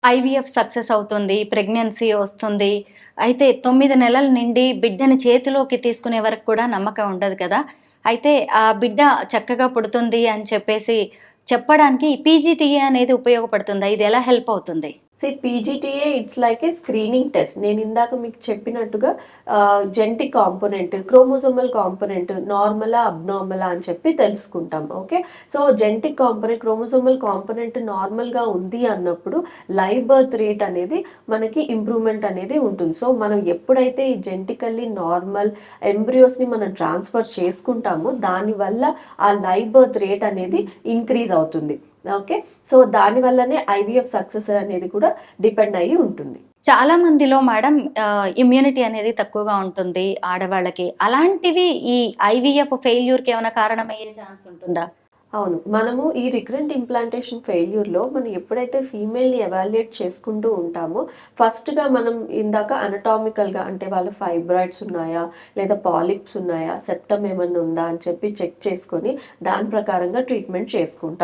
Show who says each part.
Speaker 1: IVF success అవుతుంది. Pregnancy వస్తుంది. అయితే 9 నెలలు నిండి బిడ్డని చేతిలోకి తీసుకునే వరకు కూడా నమ్మకం ఉండదు కదా! అయితే ఆ బిడ్డ చక్కగా పుడుతుంది అని చెప్పేసి చెప్పడానికి పీజీటీఏ అనేది ఉపయోగపడుతుందా? ఇది ఎలా హెల్ప్ అవుతుంది?
Speaker 2: PGTA it's like A screening test. నేను ఇందాక మీకు చెప్పినట్టుగా జెనెటిక్ కాంపోనెంట్, క్రోమోజోమల్ కాంపోనెంట్ నార్మలా, అబ్నార్మలా అని చెప్పి తెలుసుకుంటాం. Okay. So genetic component, chromosomal component నార్మల్‌గా ఉంది అన్నప్పుడు లైవ్ బర్త్ రేట్ అనేది మనకి ఇంప్రూవ్‌మెంట్ అనేది ఉంటుంది. సో మనం ఎప్పుడైతే ఈ జెనెటికల్లీ నార్మల్ ఎంబ్రియోస్‌ని మనం ట్రాన్స్‌ఫర్ చేసుకుంటామో దానివల్ల ఆ లైవ్ బర్త్ రేట్ అనేది ఇంక్రీజ్ అవుతుంది. ఓకే. సో దాని వల్లనే ఐవీఎఫ్ సక్సెస్ అనేది కూడా డిపెండ్ అయ్యి ఉంటుంది.
Speaker 1: చాలా మందిలో మేడం ఇమ్యూనిటీ అనేది తక్కువగా ఉంటుంది ఆడవాళ్ళకి. అలాంటివి ఈ ఐవీఎఫ్ ఫెయిల్యూర్‌కి ఏమైనా కారణమయ్యే ఛాన్స్ ఉంటుందా?
Speaker 2: అవును. మనము ఈ రికరెంట్ ఇంప్లాంటేషన్ ఫెయిల్యూర్‌లో మనం ఎప్పుడైతే ఫీమేల్‌ని ఎవాల్యుయేట్ చేసుకుంటూ ఉంటామో, ఫస్ట్‌గా మనం ఇందాక అనటామికల్‌గా అంటే వాళ్ళు ఫైబ్రాయిడ్స్ ఉన్నాయా? లేదా పాలిప్స్ ఉన్నాయా? సెప్టమ్ ఏమన్నా ఉందా? అని చెప్పి చెక్ చేసుకొని దాని ప్రకారంగా ట్రీట్మెంట్ చేసుకుంటాం.